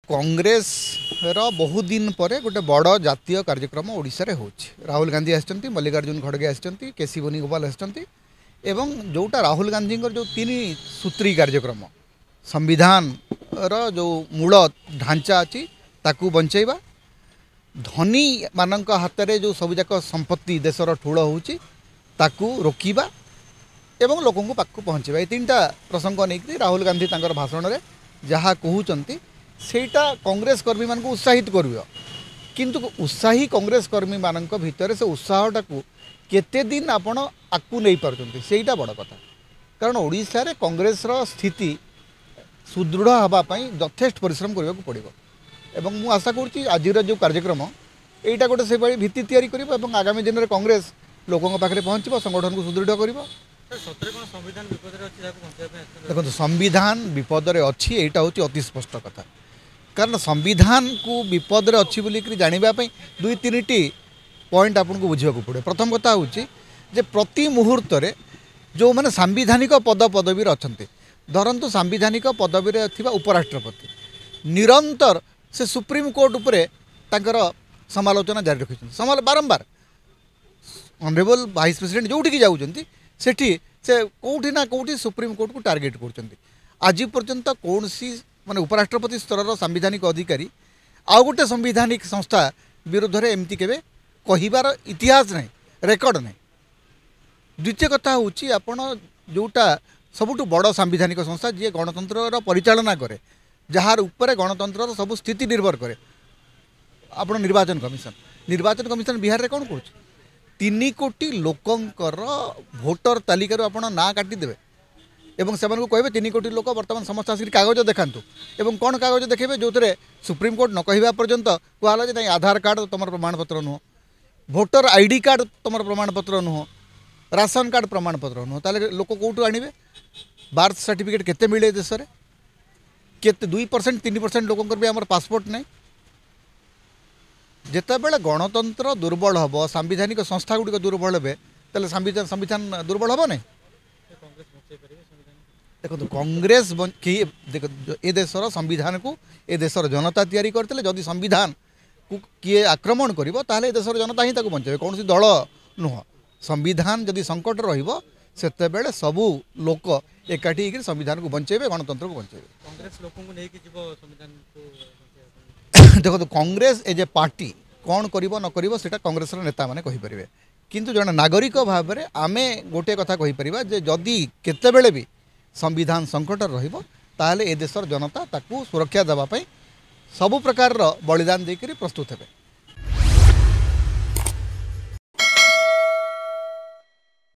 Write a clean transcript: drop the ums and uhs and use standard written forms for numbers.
कांग्रेस बहुत दिन पर गोटे बड़ जातीय कार्यक्रम ओडिशा रे होछि। राहुल गांधी आछंती, मल्लिकार्जुन खड़गे आछंती, केसी वेणुगोपाल आछंती एवं जोटा राहुल गांधी जो तीन सूत्री कार्यक्रम संविधान जो मूल ढांचा अच्छी ताकू बंचेबा, धनी मानक हाथ में जो सबूक संपत्ति देशर ठूल होची ताकू रोकिबा एवं लोकों को पाक पहुँचवा, ये तीन टा प्रसंग नहीं राहुल गांधी तांकर भाषण में जहाँ कहते सेटा कांग्रेस कर्मी मान को उत्साहित कर, किंतु उत्साही कांग्रेस कर्मी मान भितर से उत्साहटा को केते दिन आपण आकू नहीं पार्टी सेटा बड़ कथा। कारण ओडिशा रे कांग्रेस रो स्थिति सुदृढ़ हाँपाई यथेष्ट परिश्रम करने को पड़ो एवं मु आशा करुँच आज जो कार्यक्रम यहाँ गोटे से भित्ति तैयारी कर आगामी दिन में कांग्रेस लोकों पाखे पहुँच संगठन को सुदृढ़ कर। देखो संविधान विपद में अच्छी यहाँ हूँ अति स्पष्ट कथा। कारण संविधान को विपद में अच्छी बोलिक जानापी दुई तीन टी पॉइंट आपको बुझा पड़े। प्रथम कथा हूँ जे प्रति मुहूर्त जो मैंने सांविधानिक पद पदवी अच्छा धरतु सांविधानिक पदवी उपराष्ट्रपति निरंतर से सुप्रीम कोर्ट उपरे तांकर समालोचना जारी रखी बारंबार ऑनरेबल वाइस प्रेसिडेंट जोठी जाऊँगी से कौटी ना कौटी सुप्रीम कोर्ट को टार्गेट कर। आज पर्यंत कौन सी माने उपराष्ट्रपति स्तर संविधानिक अधिकारी आउ गोटे संविधानिक संस्था विरुद्ध में एमती केवे कहिबार इतिहास नहीं, रेकर्ड नहीं। द्वितीय कथा हूँ आपण जोटा सबुठ बड़ सांविधानिक संस्था जी गणतंत्र परिचालना करे, जार उपरे गणतंत्र सब स्थिति निर्भर करे आप निर्वाचन कमिशन बिहार में कौन कर 3 कोटी लोकंकर भोटर तालिकार आप ना काटिदेवे एवं से कहे 3 कोटी लोक बर्तमान समस्त आसिक कागज देखातु एवं कौन कागज देखेबे जो सुप्रीम कोर्ट न कहवा पर्यंत कहला जे आधार कार्ड तुम प्रमाणपत्र नुह, भोटर आईडी कार्ड तुम प्रमाणपत्र नुह, राशन कार्ड प्रमाणपत्र नुह, ताले लोक कौटू आणवे? बार्थ सर्टिफिकेट केते मिले देश में केते 2% 3% लोकंकर भी आमर पासपोर्ट नहीं। जितेबाला गणतंत्र दुर्बल हम सांविधानिक संस्था गुड़िक दुर्बल हे तेल संविधान दुर्बल हम नहीं। देखो कांग्रेस ए देशर संविधान को ए देशर जनता तैयारी करते जदि संविधान को किए आक्रमण कर देशर जनता ही बचाए कौन सी दल नुह। संविधान जदि संकट रतेबले सबू लोक एकाठी संविधान को बचाइबे, गणतंत्र को बचाइबे। कांग्रेस लोकों को नहीं जीवो संविधान को देखो कांग्रेस एज ए पार्टी कौन करिवो न करिवो सेटा कांग्रेस नेता माने कहि परिबे, किंतु जन नागरिक भाव में आमे गोटे कथा कहि परिबा जे जदि केतेबेले भी संविधान संकट रहिबो ताहले ए देशर जनता ताकू सुरक्षा देबा पई सबु प्रकार बलिदान देकरी प्रस्तुत हेबे।